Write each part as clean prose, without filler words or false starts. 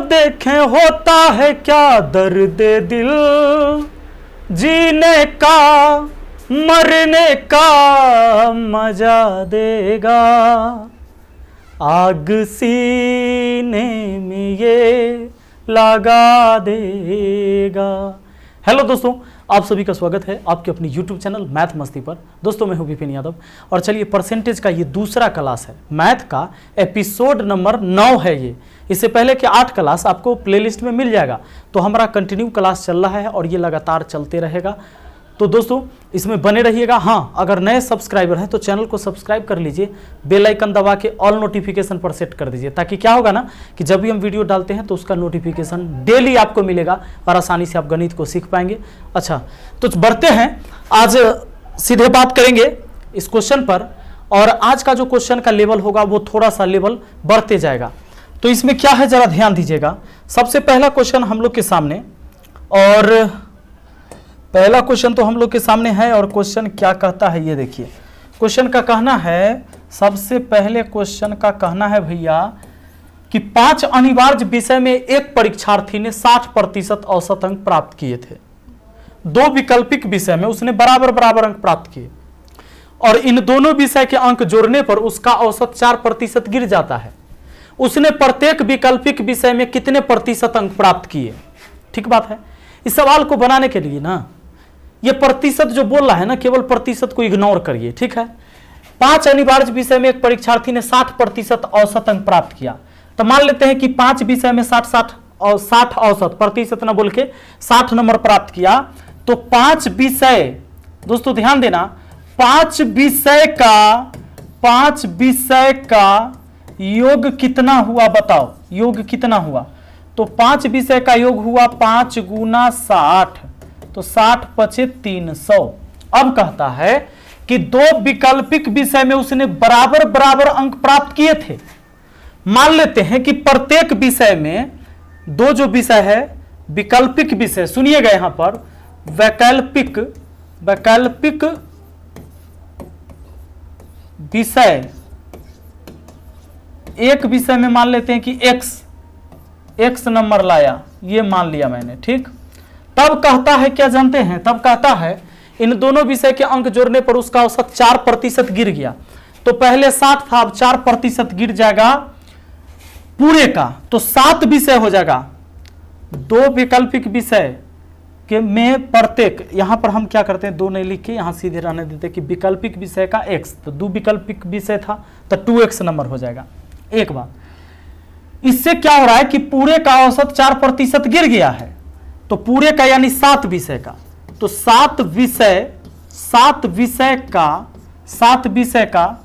देखें होता है क्या दर्द दिल, जीने का मरने का मजा देगा, आग सीने में ये लगा देगा। हेलो दोस्तों, आप सभी का स्वागत है आपके अपनी YouTube चैनल मैथ मस्ती पर। दोस्तों मैं हूं विपिन यादव और चलिए परसेंटेज का ये दूसरा क्लास है, मैथ का एपिसोड नंबर 9 है ये। इससे पहले के 8 क्लास आपको प्लेलिस्ट में मिल जाएगा। तो हमारा कंटिन्यू क्लास चल रहा है और ये लगातार चलते रहेगा। तो दोस्तों इसमें बने रहिएगा। हाँ, अगर नए सब्सक्राइबर हैं तो चैनल को सब्सक्राइब कर लीजिए, बेल आइकन दबा के ऑल नोटिफिकेशन पर सेट कर दीजिए, ताकि क्या होगा ना कि जब भी हम वीडियो डालते हैं तो उसका नोटिफिकेशन डेली आपको मिलेगा और आसानी से आप गणित को सीख पाएंगे। अच्छा, तो बढ़ते हैं, आज सीधे बात करेंगे इस क्वेश्चन पर। और आज का जो क्वेश्चन का लेवल होगा वो थोड़ा सा लेवल बढ़ते जाएगा। तो इसमें क्या है जरा ध्यान दीजिएगा। सबसे पहला क्वेश्चन हम लोग के सामने, और पहला क्वेश्चन तो हम लोग के सामने है। और क्वेश्चन क्या कहता है ये देखिए। क्वेश्चन का कहना है, सबसे पहले क्वेश्चन का कहना है भैया कि 5 अनिवार्य विषय में एक परीक्षार्थी ने 60% औसत अंक प्राप्त किए थे। 2 वैकल्पिक विषय में उसने बराबर अंक प्राप्त किए और इन दोनों विषय के अंक जोड़ने पर उसका औसत 4% गिर जाता है। उसने प्रत्येक वैकल्पिक विषय में कितने प्रतिशत अंक प्राप्त किए? ठीक बात है। इस सवाल को बनाने के लिए ना, ये प्रतिशत जो बोल रहा है ना, केवल प्रतिशत को इग्नोर करिए, ठीक है। 5 अनिवार्य विषय में एक परीक्षार्थी ने 60% औसत अंक प्राप्त किया। तो मान लेते हैं कि 5 विषय में 60 औसत, प्रतिशत ना बोल के 60 नंबर प्राप्त किया। तो 5 विषय, दोस्तों ध्यान देना, 5 विषय का योग कितना हुआ बताओ? योग कितना हुआ? तो 5 विषय का योग हुआ 5 गुना 60, तो 60 पचे 300। अब कहता है कि 2 वैकल्पिक विषय में उसने बराबर अंक प्राप्त किए थे। मान लेते हैं कि प्रत्येक विषय में 2 जो विषय है वैकल्पिक विषय, सुनिएगा यहां पर वैकल्पिक विषय, एक विषय में मान लेते हैं कि x नंबर लाया, ये मान लिया मैंने, ठीक। तब कहता है क्या जानते हैं? तब कहता है इन दोनों विषय के अंक जोड़ने पर उसका औसत 4% गिर गया। तो पहले 60 था, अब 4% गिर जाएगा पूरे का, तो 7 विषय हो जाएगा। 2 वैकल्पिक विषय के में प्रत्येक, यहां पर हम क्या करते हैं, 2 नहीं लिख के यहां सीधे रहने देते कि वैकल्पिक विषय का x, तो 2 वैकल्पिक विषय था तो 2x नंबर हो जाएगा। एक बात, इससे क्या हो रहा है कि पूरे का औसत 4% गिर गया है। तो पूरे का यानी 7 विषय का, तो 7 विषय का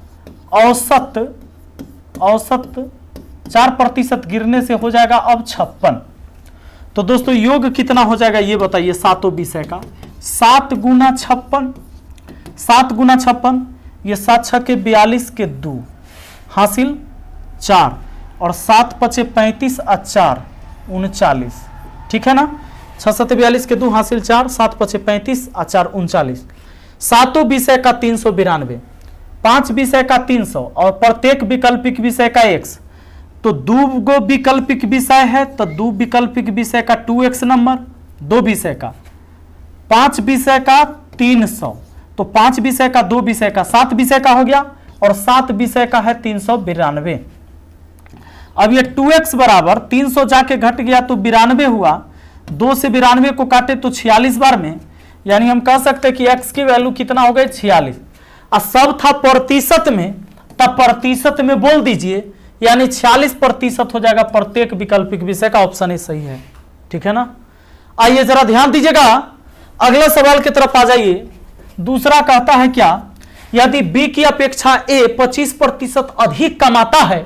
औसत 4% गिरने से हो जाएगा अब 56। तो दोस्तों योग कितना हो जाएगा ये बताइए? 7 विषय का 7 गुना 56, 7 गुना 56, ये 7 6 के 42 के 2 हासिल 4, और 7 पचे 35 और 4 39, ठीक है ना। 6 7 42 के 2 हासिल 4, 7 पचे 35 और 4 39। 7 विषय का 392, 5 विषय का 300 और प्रत्येक वैकल्पिक विषय का x। तो 2 वैकल्पिक विषय है तो 2 वैकल्पिक विषय का 2x नंबर, 2 विषय का, 5 विषय का 300, तो 5 विषय का 2 विषय का 7 विषय का हो गया, और 7 विषय का है 392। अब ये 2x बराबर 300 जाके घट गया तो 92 हुआ, 2 से 92 को काटे तो 46 बार में, यानी हम कह सकते हैं कि x की वैल्यू कितना हो गई? 46। और सब था प्रतिशत में, तब प्रतिशत में बोल दीजिए, यानी 46% हो जाएगा प्रत्येक वैकल्पिक विषय का। ऑप्शन ए सही है, ठीक है ना। आइए जरा ध्यान दीजिएगा, अगले सवाल की तरफ आ जाइए। दूसरा कहता है क्या, यदि b की अपेक्षा a 25% अधिक कमाता है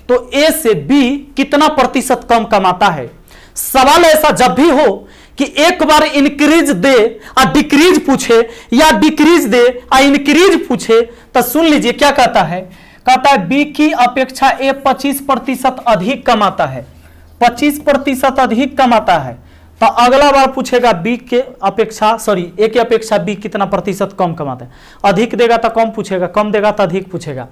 तो a से b कितना प्रतिशत कम कमाता है? सवाल ऐसा जब भी हो कि एक बार इंक्रीज दे और डिक्रीज पूछे, या डिक्रीज दे और इंक्रीज पूछे, तो सुन लीजिए क्या कहता है। कहता है b की अपेक्षा a 25% अधिक कमाता है, 25% अधिक कमाता है। तो अगला बार पूछेगा b के अपेक्षा, a की अपेक्षा b कितना प्रतिशत कम कमाता है। अधिक देगा तो कम पूछेगा, कम देगा तो अधिक पूछेगा।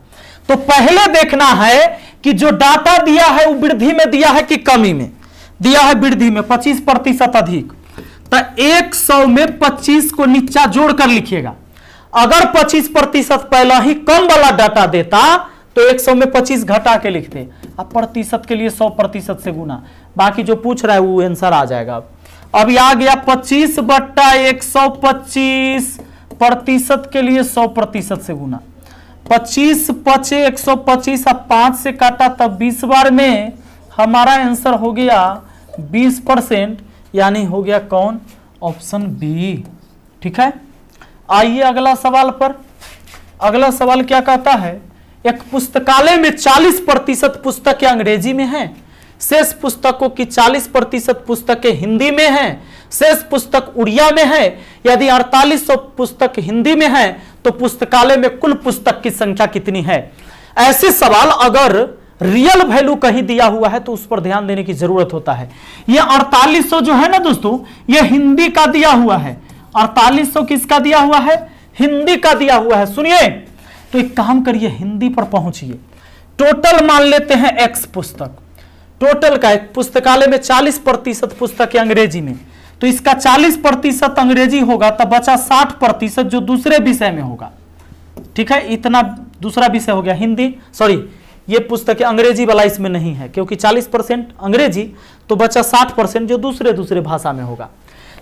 तो पहले देखना है कि जो डाटा दिया है वो वृद्धि में दिया है कि कमी में। दिया है वृद्धि में 25% अधिक, तो 100 में 25 को नीचा जोड़कर लिखिएगा। अगर 25% पहला ही कम वाला डाटा देता तो 100 में 25 घटा के लिखते। अब प्रतिशत के लिए 100% से गुना, बाकी जो पूछ रहा है वो आंसर आ जाएगा। अब आ गया 25/125, प्रतिशत के लिए 100% से गुना। 25 पचे 125, अब 5 से काटा तब 20 बार में हमारा आंसर हो गया 20%, यानी हो गया कौन? Option B. ठीक है, आइए अगला सवाल पर। अगला सवाल क्या कहता है? एक पुस्तकालय में 40% पुस्तकें अंग्रेजी में हैं, शेष पुस्तकों की 40% पुस्तकें हिंदी में हैं, शेष पुस्तक उड़िया में है। यदि 4800 पुस्तक हिंदी में है तो पुस्तकालय में कुल पुस्तक की संख्या कितनी है? ऐसे सवाल अगर रियल वैल्यू कहीं दिया हुआ है तो उस पर ध्यान देने की जरूरत होता है। यह 4800 जो है ना दोस्तों, यह हिंदी का दिया हुआ है। 4800 किसका दिया हुआ है? हिंदी का दिया हुआ है। सुनिए, तो एक काम करिए, हिंदी पर पहुंचिए। टोटल मान लेते हैं x पुस्तक, टोटल का एक पुस्तकालय में 40% पुस्तकें अंग्रेजी में, तो इसका 40% अंग्रेजी होगा, तब बचा 60% जो दूसरे विषय में होगा। ठीक है, इतना दूसरा विषय हो गया हिंदी, सॉरी ये पुस्तकें अंग्रेजी वाला इसमें नहीं है, क्योंकि 40% अंग्रेजी, तो बचा 60% जो दूसरे भाषा में होगा।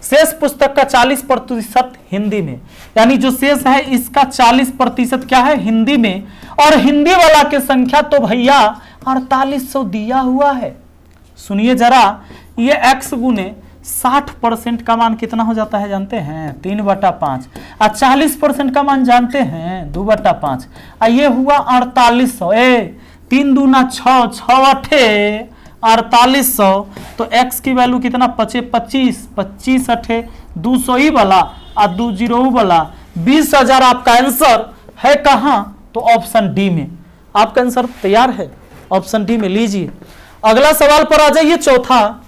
शेष पुस्तक का 40% हिंदी में, यानी जो शेष है इसका 40% क्या है? हिंदी में। और हिंदी वाला की संख्या तो भैया 4800 दिया हुआ है। सुनिए जरा, ये x गुने 60% का मान कितना हो जाता है जानते हैं? 3/5। और 40% का मान जानते हैं? 2/5। ये हुआ 4800। 3 दूना 6, 6 8 4800। तो x की वैल्यू कितना? 25, 25 8 200 ही वाला और 20 वाला 20,000 आपका आंसर है। कहां? तो ऑप्शन डी में। आपका आंसर तैयार है, ऑप्शन डी में लीजिए। अगला सवाल पर आ जाइए, चौथा।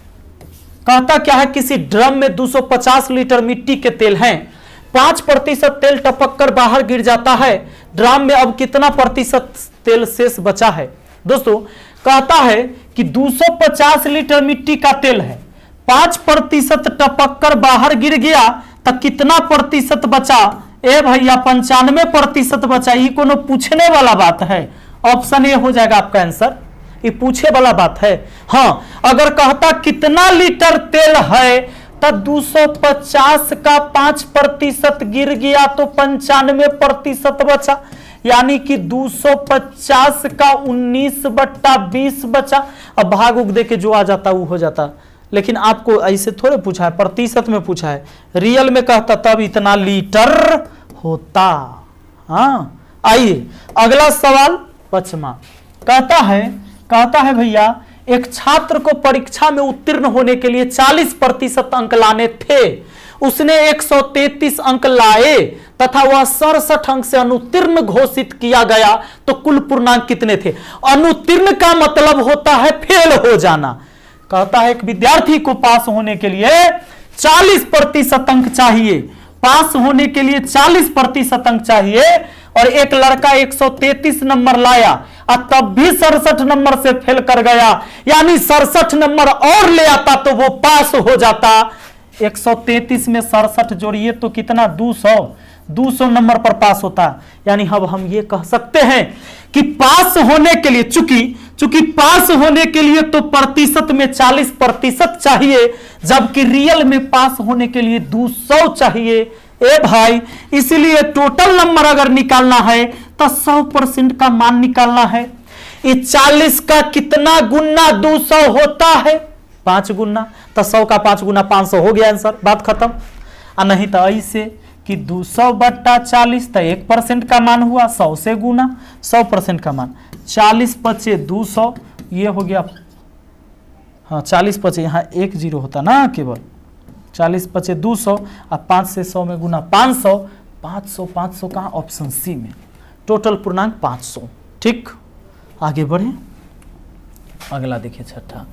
कहता क्या है? किसी ड्रम में 250 लीटर मिट्टी के तेल हैं, 5% तेल टपक कर बाहर गिर जाता है। ड्रम में अब कितना प्रतिशत तेल शेष बचा है? दोस्तों कहता है कि 250 लीटर मिट्टी का तेल है, 5% टपक कर बाहर गिर गया तो कितना प्रतिशत बचा? ए भैया 95% बचा। ये कोनो पूछने वाला बात है? ऑप्शन ए हो जाएगा आपका आंसर। ये पूछे वाला बात है। हाँ, अगर कहता कितना लीटर तेल है तो 250 का 5% गिर गया तो 95% बचा, यानी कि 250 का 19/20 बचा। अब भाग उग दे के जो आ जाता वो हो जाता, लेकिन आपको ऐसे थोड़े पूछा है, प्रतिशत में पूछा है। रियल में कहता तब इतना लीटर होता। हाँ, आइए अगला सवाल 5वां। कहता है भैया, एक छात्र को परीक्षा में उत्तीर्ण होने के लिए 40% अंक लाने थे, उसने 133 अंक लाए तथा वह 67 अंक से अनुत्तीर्ण घोषित किया गया, तो कुल पूर्णांक कितने थे? अनुत्तीर्ण का मतलब होता है फेल हो जाना। कहता है एक विद्यार्थी को पास होने के लिए 40% अंक चाहिए, पास होने के लिए 40% अंक चाहिए, और एक लड़का 133 नंबर लाया और तब भी 67 नंबर से फेल कर गया, यानी 67 नंबर और ले आता तो वो पास हो जाता। 133 में 67 जोड़िए तो कितना? 200 नंबर पर पास होता। यानी अब हम ये कह सकते हैं कि पास होने के लिए, चूंकि पास होने के लिए तो प्रतिशत में 40% चाहिए, जबकि रियल में पास होने के लिए 200 चाहिए। ए भाई, इसलिए टोटल नंबर अगर निकालना है तो 100% का मान निकालना है। इस 40 का कितना गुना 200 होता है? 5 गुना। तो 100 का 5 गुना 500 हो गया आंसर, बात खत्म। और नहीं तो ऐसे कि 200/40 तो 1% का मान हुआ, 100 से गुना 100% का मान। 40 पचे 200, ये हो गया। हाँ, 40 पचे, यहाँ 1 0 होता ना केवल। 40 पचे 200 और 5 से 100 में गुना 500। 500 कहाँ? ऑप्शन सी में। टोटल पूर्णांक 500। ठीक, आगे बढ़े। अगला देखिए, छठा।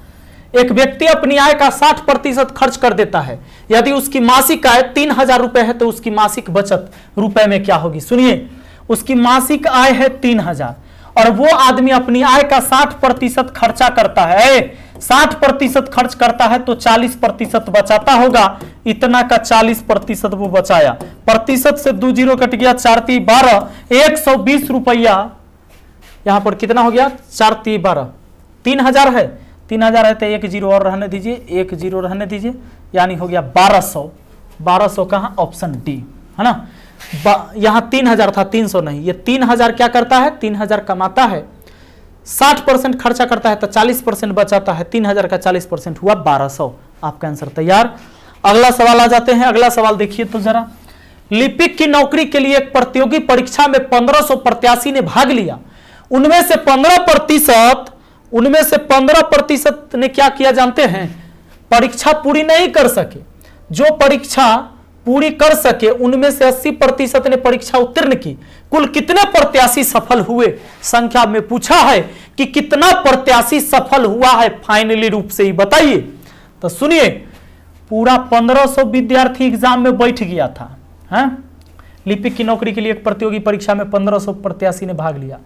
एक व्यक्ति अपनी आय का 60% खर्च कर देता है। यदि उसकी मासिक आय 3000 रुपए है तो उसकी मासिक बचत रुपए में क्या होगी? सुनिए, उसकी मासिक आय है 3000 और वो आदमी अपनी आय का 60% खर्चा करता है। 60% खर्च करता है तो 40% बचाता होगा, इतना का 40% वो बचाया, प्रतिशत से 2 जीरो कट गया, 4 3 12, 120 रुपया। यहां पर कितना हो गया, 4 3 12, 3000 है, 3000 है तो 1 जीरो और रहने दीजिए, 1 जीरो रहने दीजिए, यानी हो गया 1200। 1200 कहां, ऑप्शन डी है ना। यहां 3000 था, 300 नहीं, ये 3000 क्या करता है, 3000 कमाता है, 60% खर्चा करता है तो 40% बचाता है, 3000 का 40% हुआ 1200। आपका आंसर तैयार। अगला सवाल आ जाते हैं। अगला सवाल देखिए तो जरा, लिपिक की नौकरी के लिए एक प्रतियोगी परीक्षा में 1500 प्रत्याशी ने भाग लिया, उनमें से 15% ने क्या किया जानते हैं, परीक्षा पूरी नहीं कर सके। जो परीक्षा पूरी कर सके उनमें से 80% ने परीक्षा उत्तीर्ण की। कुल कितने प्रत्याशी सफल हुए, संख्या में पूछा है कि कितना प्रत्याशी सफल हुआ है फाइनली रूप से ही बताइए। तो सुनिए, पूरा 1500 विद्यार्थी एग्जाम में बैठ गया था। लिपिक की नौकरी के लिए एक प्रतियोगी परीक्षा में 1500 प्रत्याशी ने भाग लिया,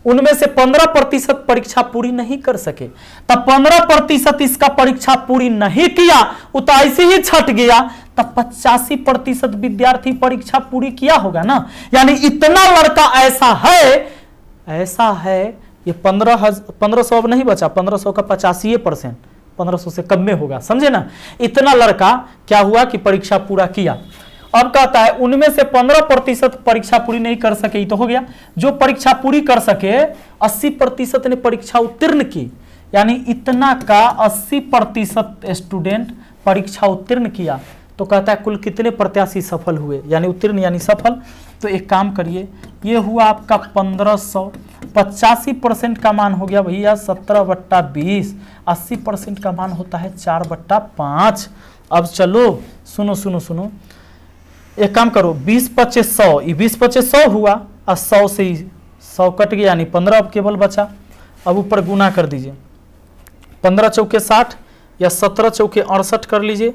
उनमें से 15% परीक्षा पूरी नहीं कर सके। तब 15% इसका परीक्षा पूरी नहीं किया, वो तो ऐसे ही छट गया, तब 85% विद्यार्थी परीक्षा पूरी किया होगा ना। यानी इतना लड़का ऐसा है, ये 1500 अब नहीं बचा, 1500 का 85%, 1500 से कम में होगा, समझे ना। इतना लड़का क्या हुआ कि परीक्षा पूरा किया। अब कहता है उनमें से 15% परीक्षा पूरी नहीं कर सके, ये तो हो गया। जो परीक्षा पूरी कर सके 80% ने परीक्षा उत्तीर्ण की, यानी इतना का 80% स्टूडेंट परीक्षा उत्तीर्ण किया। तो कहता है कुल कितने प्रत्याशी सफल हुए, यानी उत्तीर्ण यानी सफल। तो एक काम करिए, ये हुआ आपका 1500, 85% का मान हो गया भैया 17/20, 80% का मान होता है 4/5। अब चलो सुनो, एक काम करो, 20 25 100, ये 20 25 100 हुआ और 100 से 100 कट गया, यानी 15 अब केवल बचा। अब ऊपर गुना कर दीजिए, 15 चौके 60 या 17 चौके 68 कर लीजिए,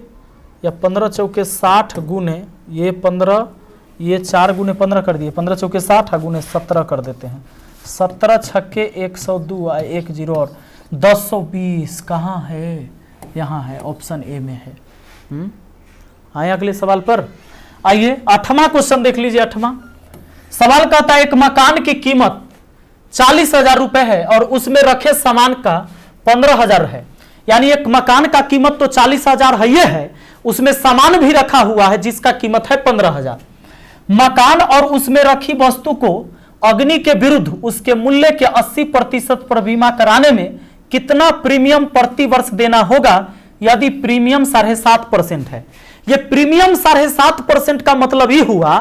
या 15 चौके 60 गुने ये 15, ये 4 गुने 15 कर दिए, 15 चौके 60 गुने 17 कर देते हैं, 17 छक्के 102, 1 जीरो और 1020 कहाँ है, यहाँ है, ऑप्शन ए में है। आए अगले सवाल पर। आइए 8वां क्वेश्चन देख लीजिए। 8वां सवाल कहता है एक मकान की कीमत 40,000 रुपए है और उसमें रखे सामान का 15,000 है, यानी एक मकान का कीमत तो 40,000 है, ये है, उसमें सामान भी रखा हुआ है जिसका कीमत है 15,000। मकान और उसमें रखी वस्तु को अग्नि के विरुद्ध उसके मूल्य के 80% पर बीमा कराने में कितना प्रीमियम प्रति वर्ष देना होगा, यदि प्रीमियम 7.5% है। ये प्रीमियम 7.5% का मतलब ये हुआ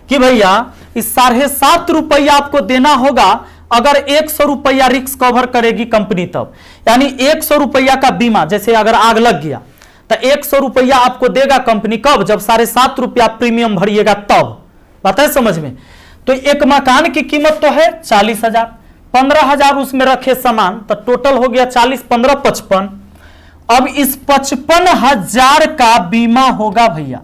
कि भैया इस 7.5 रुपया आपको देना होगा अगर 100 रुपया रिस्क कवर करेगी कंपनी तब, यानी 100 रुपया का बीमा, जैसे अगर आग लग गया तो 100 रुपया आपको देगा कंपनी, कब, जब 7.5 रुपया प्रीमियम भरिएगा तब। पता है समझ में। तो एक मकान की कीमत तो है 40,000, 15,000 उसमें रखे सामान, तो टोटल हो गया 40 15 55। अब इस 55,000 का बीमा होगा भैया,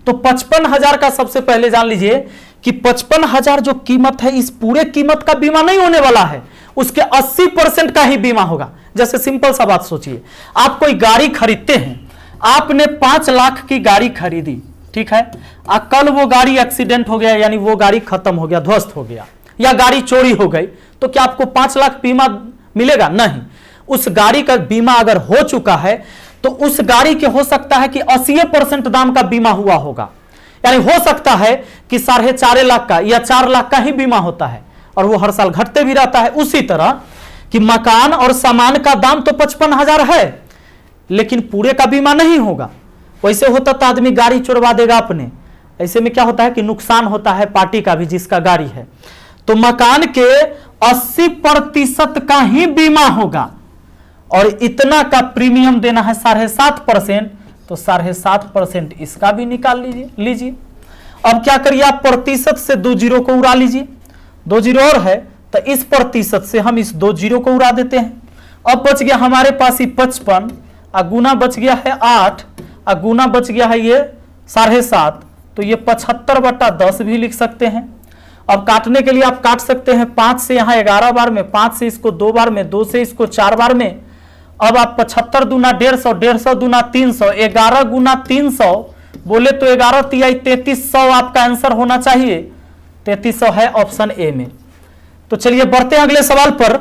तो 55,000 का सबसे पहले जान लीजिए कि 55,000 जो कीमत है इस पूरे कीमत का बीमा नहीं होने वाला है, उसके 80% का ही बीमा होगा। जैसे सिंपल सा बात सोचिए, आप कोई गाड़ी खरीदते हैं, आपने 5 लाख की गाड़ी खरीदी, ठीक है, कल वो गाड़ी एक्सीडेंट हो गया, यानी वो गाड़ी खत्म हो गया, ध्वस्त हो गया, या गाड़ी चोरी हो गई, तो क्या आपको 5 लाख बीमा मिलेगा? नहीं। उस गाड़ी का बीमा अगर हो चुका है तो उस गाड़ी के हो सकता है कि 80% दाम का बीमा हुआ होगा, यानी हो सकता है कि 4.5 लाख का या 4 लाख का ही बीमा होता है, और वो हर साल घटते भी रहता है। उसी तरह कि मकान और सामान का दाम तो 55,000 है, लेकिन पूरे का बीमा नहीं होगा। वैसे होता तो आदमी गाड़ी चुरवा देगा अपने, ऐसे में क्या होता है कि नुकसान होता है पार्टी का भी जिसका गाड़ी है। तो मकान के 80% का ही बीमा होगा और इतना का प्रीमियम देना है 7.5%, तो 7.5% इसका भी निकाल लीजिए। अब क्या करिए, आप प्रतिशत से 2 जीरो को उड़ा लीजिए, 2 जीरो और है तो इस प्रतिशत से हम इस 2 जीरो को उड़ा देते हैं। अब बच गया हमारे पास ही 55, गुना बच गया है 8, गुना बच गया है ये 7.5, तो ये 75/10 भी लिख सकते हैं। अब काटने के लिए आप काट सकते हैं 5 से यहाँ 11 बार में, 5 से इसको 2 बार में, 2 से इसको 4 बार में, अब आप 75 दूना 150, 150 दूना 300, 11 गुना 300 बोले तो 11 तिहाई 3300 आपका आंसर होना चाहिए। 3300 है ऑप्शन ए में। तो चलिए बढ़ते हैं अगले सवाल पर।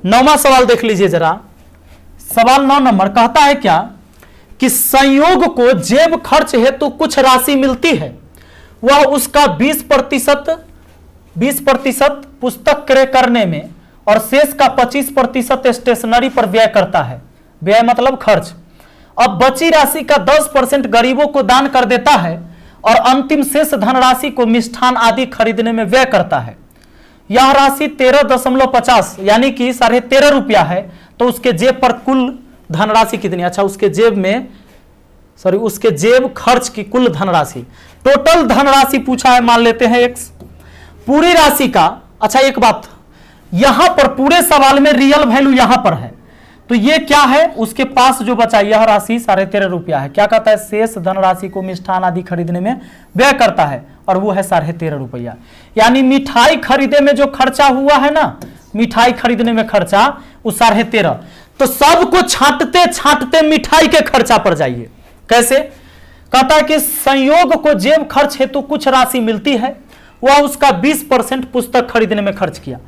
9वां सवाल देख लीजिए जरा। सवाल 9 नंबर कहता है क्या कि संयोग को जेब खर्च हेतु कुछ राशि मिलती है, वह उसका 20% पुस्तक क्रय करने में और शेष का 25% स्टेशनरी पर व्यय करता है। व्यय मतलब खर्च। अब बची राशि का 10% गरीबों को दान कर देता है और अंतिम शेष धनराशि को मिष्ठान आदि खरीदने में व्यय करता है। यह राशि 13.50 यानी कि 13.5 रुपया है। तो उसके जेब पर कुल धनराशि कितनी? अच्छा, उसके जेब खर्च की कुल धनराशि, टोटल धनराशि पूछा है, मान लेते हैं x। पूरी राशि का, अच्छा एक बात, यहां पर पूरे सवाल में रियल वैल्यू यहां पर है, तो ये क्या है? उसके पास जो बचा यह राशि 13.5 रुपया है। क्या कहता है? शेष धनराशि को मिष्ठान आदि खरीदने में व्यय करता है और वो है 13.5 रुपया। यानी मिठाई खरीदने में जो खर्चा हुआ है ना, मिठाई खरीदने में खर्चा वो 13.5। तो सबको छांटते छांटते मिठाई के खर्चा पर जाइए। कैसे? कहता है कि संयोग को जेब खर्च हेतु कुछ राशि मिलती है, वह उसका 20% पुस्तक खरीदने में खर्च किया।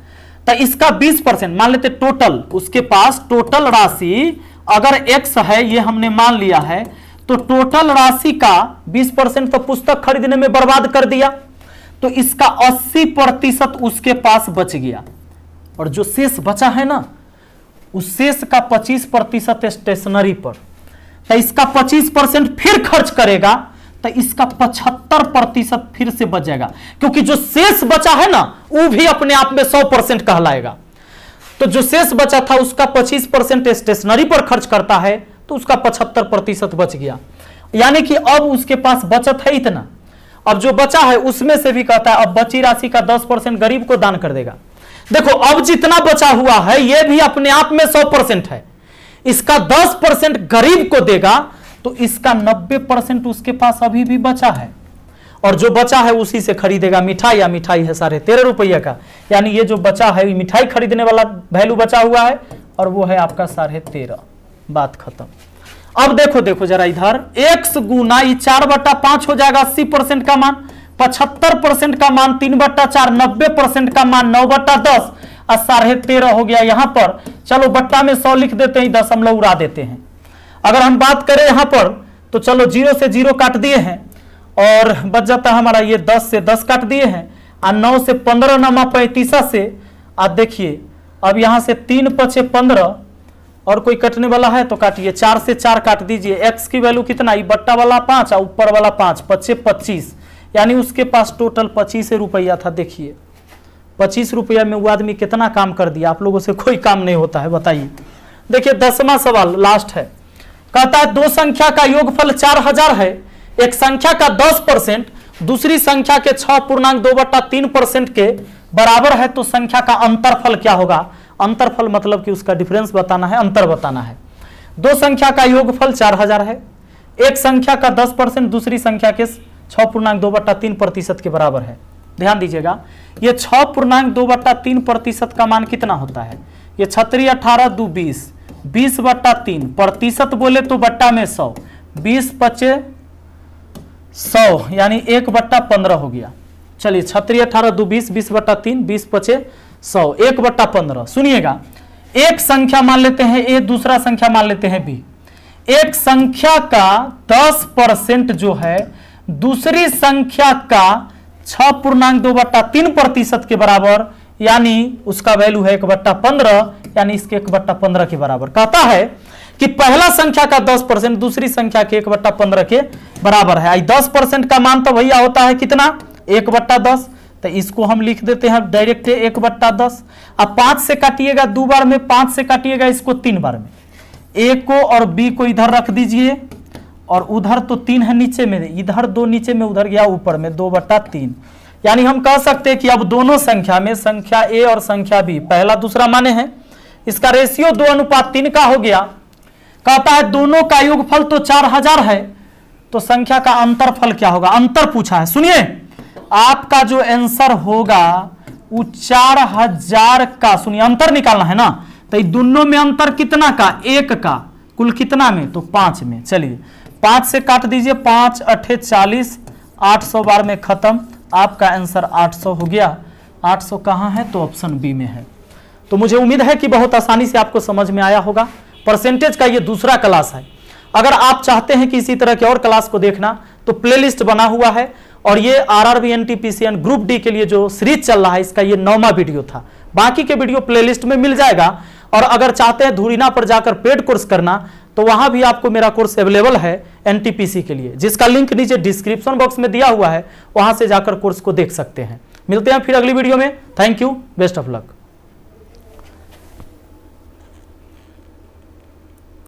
तो इसका 20% मान लेते टोटल, उसके पास टोटल राशि अगर x है, ये हमने मान लिया है, तो टोटल राशि का 20% तो पुस्तक खरीदने में बर्बाद कर दिया, तो इसका 80% उसके पास बच गया और जो शेष बचा है ना, उस शेष का 25% स्टेशनरी पर। तो इसका 25% फिर खर्च करेगा तो इसका 75% फिर से बच जाएगा, क्योंकि जो शेष बचा है ना वो भी अपने आप में 100% कहलाएगा। तो जो शेष बचा था उसका 25% स्टेशनरी पर खर्च करता है तो उसका 75% बच गया। यानी कि अब उसके पास बचत है इतना, अब जो बचा है उसमें से भी कहता है अब बची राशि का 10% गरीब को दान कर देगा। देखो अब जितना बचा हुआ है ये भी अपने आप में 100% है, इसका 10% गरीब को देगा तो इसका 90% उसके पास अभी भी बचा है और जो बचा है उसी से खरीदेगा मिठाई, या मिठाई है 13.5 रुपया का। यानी ये जो बचा है मिठाई खरीदने वाला वैल्यू बचा हुआ है और वो है आपका 13.5। बात खत्म। अब देखो जरा इधर, x गुना 4/5 हो जाएगा 80% का मान, 75% का मान 3/4, 90% का मान 9/10 और 13.5 हो गया यहां पर। चलो बट्टा में 100 लिख देते हैं, दशमलव उड़ा देते हैं। अगर हम बात करें यहां पर तो चलो 0 से 0 काट दिए हैं और बच जाता है हमारा ये 10 से 10 काट दिए हैं और 9 से 15 नमा 35 से। आप देखिए अब यहां से 3 पचे 15 और कोई कटने वाला है तो काटिए, 4 से 4 काट दीजिए। x की वैल्यू कितना? ये बट्टा वाला 5 और ऊपर वाला 5, 25, यानी उसके पास टोटल 25 रुपया था। देखिए 25 रुपया में वो आदमी कितना काम कर दिया। आप लोगों से कोई काम नहीं होता है, बताइए। देखिए 10वां सवाल लास्ट है, कहता है दो संख्या का योगफल 4000 है, एक संख्या का 10% दूसरी संख्या के 6.2/3% के बराबर है, तो संख्या का अंतरफल क्या होगा? अंतरफल मतलब कि उसका डिफरेंस बताना है, अंतर बताना है। दो संख्या का योगफल 4000 है, एक संख्या का 10% दूसरी संख्या के 6.2/3% के बराबर है। ध्यान दीजिएगा, ये 6.2/3% का मान कितना होता है? ये 6 18 2 20, 20/3 प्रतिशत बोले तो बट्टा में 100, 20 पचे 100 यानी 1/15 हो गया। चलिए 6 18 2 20, 20/3, 20 पचे 100, 1/15। सुनिएगा, एक संख्या मान लेते हैं ए, दूसरा संख्या मान लेते हैं बी। एक संख्या का 10% जो है दूसरी संख्या का 6.2/3% के बराबर, यानी उसका वैल्यू है 1/15, यानी इसके 1/15 के बराबर। कहता है कि पहला संख्या का 10% दूसरी संख्या के 1/15 के बराबर है। 10% का मान तो भैया होता है कितना? 1/10, तो इसको हम लिख देते हैं डायरेक्ट 1/10। अब 5 से काटिएगा 2 बार में, 5 से काटिएगा इसको 3 बार में। ए को और बी को इधर रख दीजिए और उधर तो 3 है नीचे में, इधर 2 नीचे में, उधर गया ऊपर में 2/3। यानी हम कह सकते हैं कि अब दोनों संख्या में, संख्या ए और संख्या बी पहला दूसरा माने हैं, इसका रेशियो 2:3 का हो गया। कहता है दोनों का योगफल तो 4000 है, तो संख्या का अंतरफल क्या होगा? अंतर पूछा है। सुनिए, आपका जो आंसर होगा वो 4000 का, सुनिए अंतर निकालना है ना, तो ये दोनों में अंतर कितना का, 1 का, कुल कितना में, तो 5 में। चलिए 5 से काट दीजिए, 5 8 40, 800 बार में खत्म, आपका आंसर 800 हो गया। 800 कहाँ है, तो ऑप्शन बी में है। तो मुझे उम्मीद है कि बहुत आसानी से आपको समझ में आया होगा। परसेंटेज का ये दूसरा क्लास है। अगर आप चाहते हैं कि इसी तरह के और क्लास को देखना तो प्लेलिस्ट बना हुआ है, और ये आरआरबी एनटीपीसी ग्रुप डी के लिए जो सीरीज चल रहा है इसका ये 9वां वीडियो था। बाकी के वीडियो प्लेलिस्ट में मिल जाएगा। और अगर चाहते हैं धुरीना पर जाकर पेड कोर्स करना तो वहां भी आपको मेरा कोर्स अवेलेबल है एनटीपीसी के लिए, जिसका लिंक नीचे डिस्क्रिप्शन बॉक्स में दिया हुआ है, वहां से जाकर कोर्स को देख सकते हैं। मिलते हैं फिर अगली वीडियो में। Thank you, best of luck.